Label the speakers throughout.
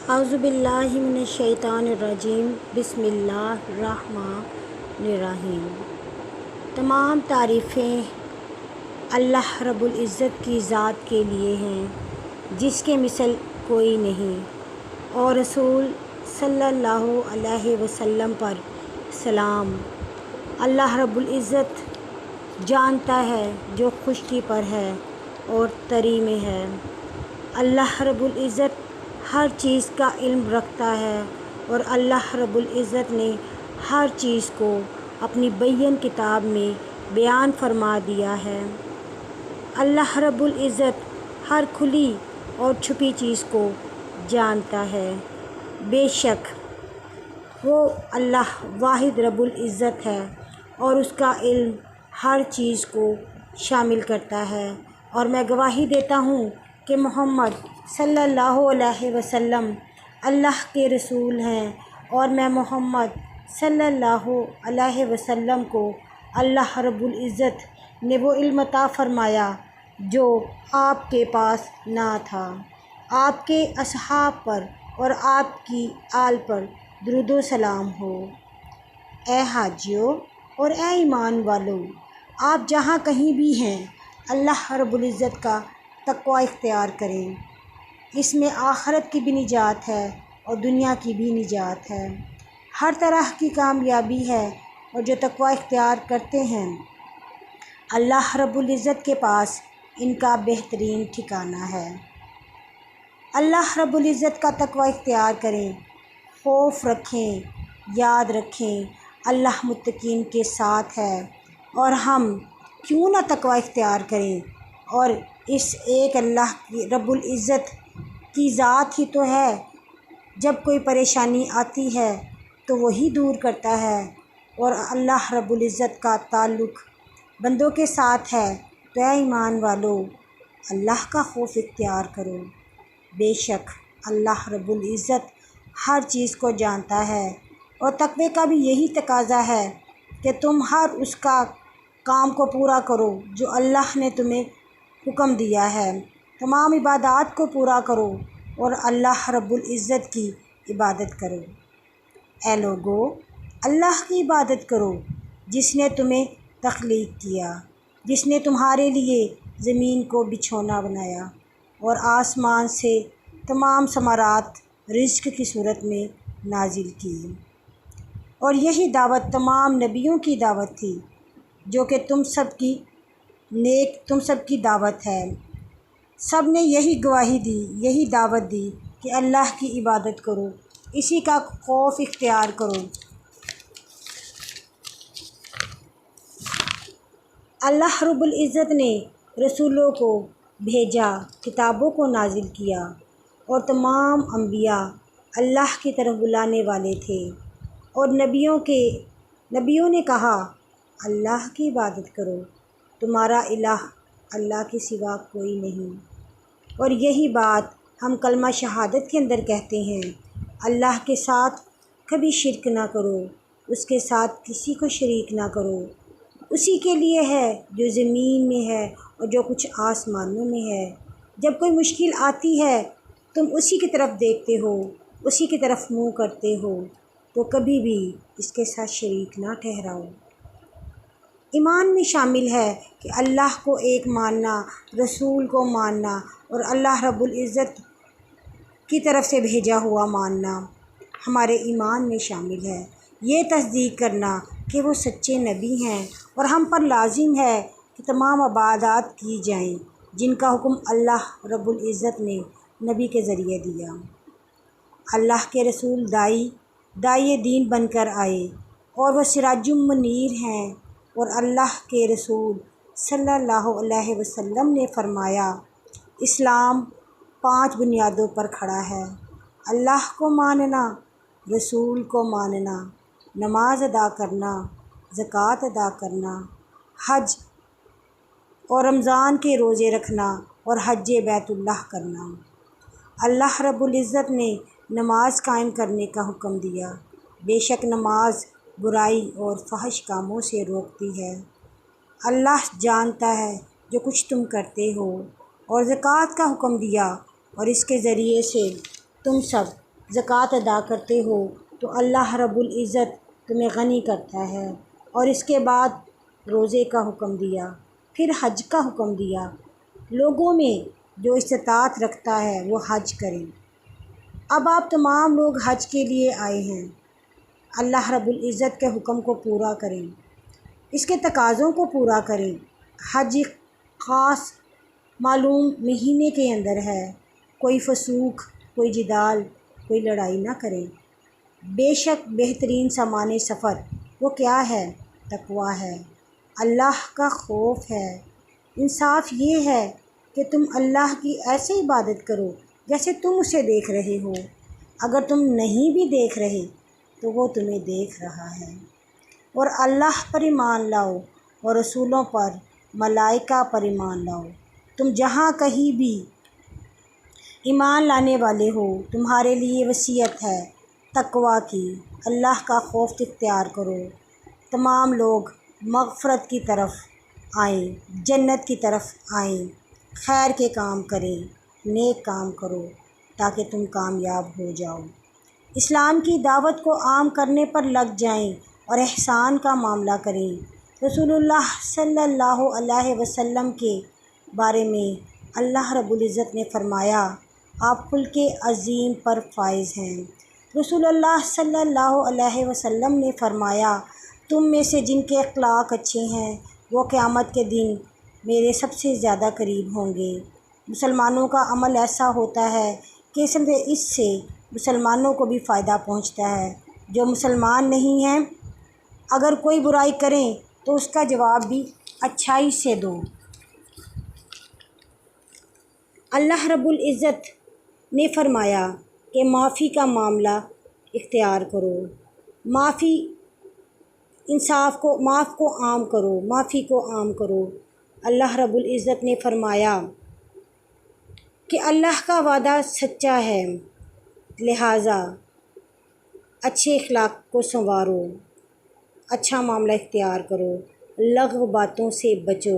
Speaker 1: اعوذ باللہ من الشیطان الرجیم بسم اللہ الرحمن الرحیم۔ تمام تعریفیں اللہ رب العزت کی ذات کے لیے ہیں جس کے مثل کوئی نہیں، اور رسول صلی اللہ علیہ وسلم پر سلام۔ اللہ رب العزت جانتا ہے جو خشکی پر ہے اور تری میں ہے۔ اللہ رب العزت ہر چیز کا علم رکھتا ہے، اور اللہ رب العزت نے ہر چیز کو اپنی بین کتاب میں بیان فرما دیا ہے۔ اللہ رب العزت ہر کھلی اور چھپی چیز کو جانتا ہے۔ بے شک وہ اللہ واحد رب العزت ہے، اور اس کا علم ہر چیز کو شامل کرتا ہے۔ اور میں گواہی دیتا ہوں کہ محمد صلی اللہ علیہ وسلم اللہ کے رسول ہیں، اور میں محمد صلی اللہ علیہ وسلم کو اللہ رب العزت نے وہ علم عطا فرمایا جو آپ کے پاس نہ تھا۔ آپ کے اصحاب پر اور آپ کی آل پر درود و سلام ہو۔ اے حاجیوں اور اے ایمان والو، آپ جہاں کہیں بھی ہیں اللہ رب العزت کا تقوی اختیار کریں۔ اس میں آخرت کی بھی نجات ہے اور دنیا کی بھی نجات ہے۔ ہر طرح کی کامیابی ہے، اور جو تقوی اختیار کرتے ہیں اللہ رب العزت کے پاس ان کا بہترین ٹھکانہ ہے۔ اللہ رب العزت کا تقوی اختیار کریں، خوف رکھیں، یاد رکھیں اللہ متقین کے ساتھ ہے۔ اور ہم کیوں نہ تقوی اختیار کریں، اور اس ایک اللہ کی رب العزت کی ذات ہی تو ہے، جب کوئی پریشانی آتی ہے تو وہی دور کرتا ہے، اور اللہ رب العزت کا تعلق بندوں کے ساتھ ہے۔ تو اے ایمان والو، اللہ کا خوف اختیار کرو۔ بے شک اللہ رب العزت ہر چیز کو جانتا ہے، اور تقوی کا بھی یہی تقاضا ہے کہ تم ہر اس کا کام کو پورا کرو جو اللہ نے تمہیں حکم دیا ہے۔ تمام عبادات کو پورا کرو اور اللہ رب العزت کی عبادت کرو۔ اے لوگو، اللہ کی عبادت کرو جس نے تمہیں تخلیق کیا، جس نے تمہارے لیے زمین کو بچھونا بنایا اور آسمان سے تمام ثمرات رزق کی صورت میں نازل کی۔ اور یہی دعوت تمام نبیوں کی دعوت تھی، جو کہ تم سب کی دعوت ہے۔ سب نے یہی گواہی دی، یہی دعوت دی کہ اللہ کی عبادت کرو، اسی کا خوف اختیار کرو۔ اللہ رب العزت نے رسولوں کو بھیجا، کتابوں کو نازل کیا، اور تمام انبیاء اللہ کی طرف بلانے والے تھے۔ اور نبیوں نے کہا اللہ کی عبادت کرو، تمہارا الہ اللہ کے سوا کوئی نہیں۔ اور یہی بات ہم کلمہ شہادت کے اندر کہتے ہیں، اللہ کے ساتھ کبھی شرک نہ کرو، اس کے ساتھ کسی کو شریک نہ کرو۔ اسی کے لیے ہے جو زمین میں ہے اور جو کچھ آسمانوں میں ہے۔ جب کوئی مشکل آتی ہے تم اسی کی طرف دیکھتے ہو، اسی کی طرف منہ کرتے ہو، تو کبھی بھی اس کے ساتھ شریک نہ ٹھہراؤ۔ ایمان میں شامل ہے کہ اللہ کو ایک ماننا، رسول کو ماننا، اور اللہ رب العزت کی طرف سے بھیجا ہوا ماننا ہمارے ایمان میں شامل ہے۔ یہ تصدیق کرنا کہ وہ سچے نبی ہیں، اور ہم پر لازم ہے کہ تمام عبادات کی جائیں جن کا حکم اللہ رب العزت نے نبی کے ذریعے دیا۔ اللہ کے رسول داعی دین بن کر آئے، اور وہ سراج منیر ہیں۔ اور اللہ کے رسول صلی اللہ علیہ وسلم نے فرمایا، اسلام 5 بنیادوں پر کھڑا ہے: اللہ کو ماننا، رسول کو ماننا، نماز ادا کرنا، زکوٰۃ ادا کرنا، حج اور رمضان کے روزے رکھنا، اور حج بیت اللہ کرنا۔ اللہ رب العزت نے نماز قائم کرنے کا حکم دیا۔ بے شک نماز برائی اور فحش کاموں سے روکتی ہے۔ اللہ جانتا ہے جو کچھ تم کرتے ہو۔ اور زکوٰۃ کا حکم دیا، اور اس کے ذریعے سے تم سب زکوٰۃ ادا کرتے ہو تو اللہ رب العزت تمہیں غنی کرتا ہے۔ اور اس کے بعد روزے کا حکم دیا، پھر حج کا حکم دیا۔ لوگوں میں جو استطاعت رکھتا ہے وہ حج کریں۔ اب آپ تمام لوگ حج کے لیے آئے ہیں، اللہ رب العزت کے حکم کو پورا کریں، اس کے تقاضوں کو پورا کریں۔ حج ایک خاص معلوم مہینے کے اندر ہے، کوئی فسوق، کوئی جدال، کوئی لڑائی نہ کریں۔ بے شک بہترین سامان سفر وہ کیا ہے؟ تقویٰ ہے، اللہ کا خوف ہے۔ انصاف یہ ہے کہ تم اللہ کی ایسے عبادت کرو جیسے تم اسے دیکھ رہے ہو، اگر تم نہیں بھی دیکھ رہے تو وہ تمہیں دیکھ رہا ہے۔ اور اللہ پر ایمان لاؤ اور رسولوں پر، ملائکہ پر ایمان لاؤ۔ تم جہاں کہیں بھی ایمان لانے والے ہو، تمہارے لیے وصیت ہے تقویٰ کی، اللہ کا خوف اختیار کرو۔ تمام لوگ مغفرت کی طرف آئیں، جنت کی طرف آئیں، خیر کے کام کریں، نیک کام کرو تاکہ تم کامیاب ہو جاؤ۔ اسلام کی دعوت کو عام کرنے پر لگ جائیں اور احسان کا معاملہ کریں۔ رسول اللہ صلی اللہ علیہ وسلم کے بارے میں اللہ رب العزت نے فرمایا، آپ خلق عظیم پر فائز ہیں۔ رسول اللہ صلی اللہ علیہ وسلم نے فرمایا، تم میں سے جن کے اخلاق اچھے ہیں وہ قیامت کے دن میرے سب سے زیادہ قریب ہوں گے۔ مسلمانوں کا عمل ایسا ہوتا ہے کہ اس سے مسلمانوں کو بھی فائدہ پہنچتا ہے۔ جو مسلمان نہیں ہیں اگر کوئی برائی کریں تو اس کا جواب بھی اچھائی سے دو۔ اللہ رب العزت نے فرمایا کہ معافی کا معاملہ اختیار کرو، معاف کو عام کرو، معافی کو عام کرو۔ اللہ رب العزت نے فرمایا کہ اللہ کا وعدہ سچا ہے، لہٰذا اچھے اخلاق کو سنوارو، اچھا معاملہ اختیار کرو، لغو باتوں سے بچو۔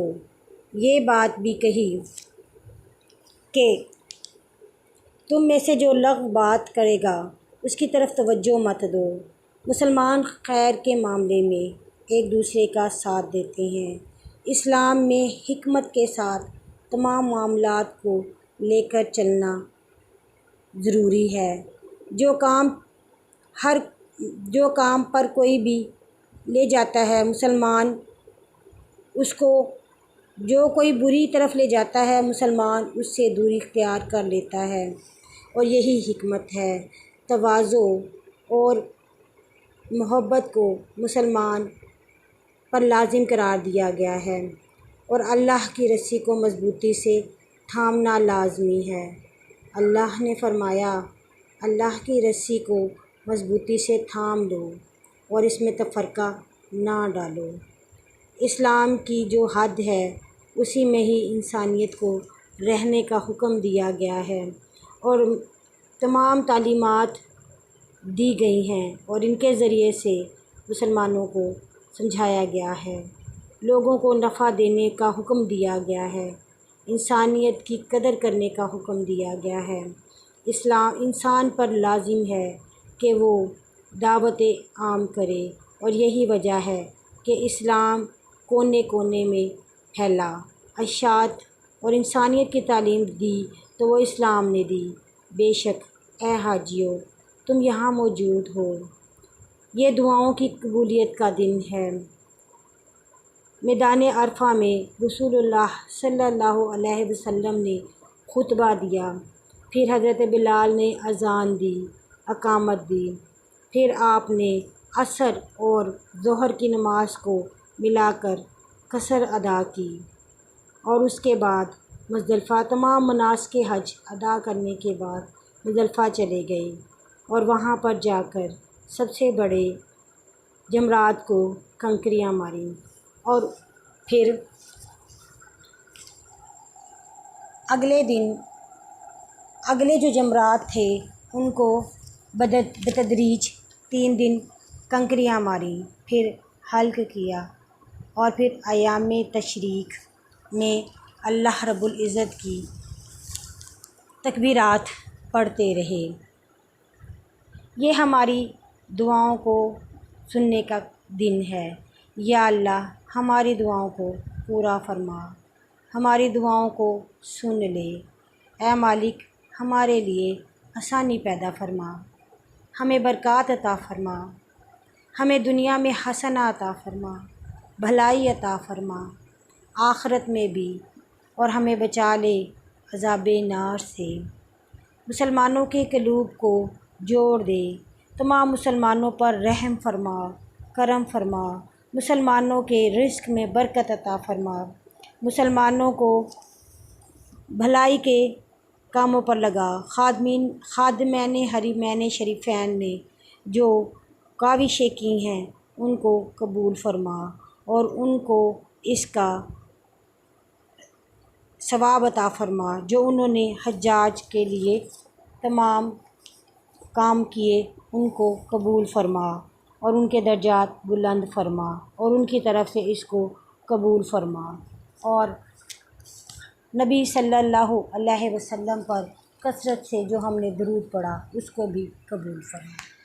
Speaker 1: یہ بات بھی کہی کہ تم میں سے جو لغو بات کرے گا اس کی طرف توجہ مت دو۔ مسلمان خیر کے معاملے میں ایک دوسرے کا ساتھ دیتے ہیں۔ اسلام میں حکمت کے ساتھ تمام معاملات کو لے کر چلنا ضروری ہے۔ جو کام پر کوئی بھی لے جاتا ہے مسلمان اس کو، جو کوئی بری طرف لے جاتا ہے مسلمان اس سے دوری اختیار کر لیتا ہے، اور یہی حکمت ہے۔ تواضع اور محبت کو مسلمان پر لازم قرار دیا گیا ہے، اور اللہ کی رسی کو مضبوطی سے تھامنا لازمی ہے۔ اللہ نے فرمایا، اللہ کی رسی کو مضبوطی سے تھام لو اور اس میں تفرقہ نہ ڈالو۔ اسلام کی جو حد ہے اسی میں ہی انسانیت کو رہنے کا حکم دیا گیا ہے، اور تمام تعلیمات دی گئی ہیں اور ان کے ذریعے سے مسلمانوں کو سمجھایا گیا ہے، لوگوں کو نفع دینے کا حکم دیا گیا ہے، انسانیت کی قدر کرنے کا حکم دیا گیا ہے۔ اسلام انسان پر لازم ہے کہ وہ دعوت عام کرے، اور یہی وجہ ہے کہ اسلام کونے کونے میں پھیلا، اشاعت اور انسانیت کی تعلیم دی تو وہ اسلام نے دی۔ بے شک اے حاجیو تم یہاں موجود ہو، یہ دعاؤں کی قبولیت کا دن ہے۔ میدان عرفہ میں رسول اللہ صلی اللہ علیہ وسلم نے خطبہ دیا، پھر حضرت بلال نے اذان دی، اقامت دی، پھر آپ نے عصر اور ظہر کی نماز کو ملا کر قصر ادا کی، اور اس کے بعد مزدلفہ تمام مناسک حج ادا کرنے کے بعد مزدلفہ چلے گئے، اور وہاں پر جا کر سب سے بڑے جمرات کو کنکریاں ماریں، اور پھر اگلے جو جمرات تھے ان کو بتدریج 3 دن کنکریاں ماریں، پھر حلق کیا، اور پھر ایام تشریق میں اللہ رب العزت کی تکبیرات پڑھتے رہے۔ یہ ہماری دعاؤں کو سننے کا دن ہے۔ یا اللہ ہماری دعاؤں کو پورا فرما، ہماری دعاؤں کو سن لے۔ اے مالک ہمارے لیے آسانی پیدا فرما، ہمیں برکات عطا فرما، ہمیں دنیا میں حسنہ عطا فرما، بھلائی عطا فرما، آخرت میں بھی، اور ہمیں بچا لے عذاب نار سے۔ مسلمانوں کے قلوب کو جوڑ دے، تمام مسلمانوں پر رحم فرما، کرم فرما، مسلمانوں کے رزق میں برکت عطا فرما، مسلمانوں کو بھلائی کے کاموں پر لگا۔ خادمین حرمین شریفین نے جو کاوشیں کی ہیں ان کو قبول فرما، اور ان کو اس کا ثواب عطا فرما جو انہوں نے حجاج کے لیے تمام کام کیے، ان کو قبول فرما اور ان کے درجات بلند فرما، اور ان کی طرف سے اس کو قبول فرما، اور نبی صلی اللہ علیہ وسلم پر کثرت سے جو ہم نے درود پڑھا اس کو بھی قبول فرما۔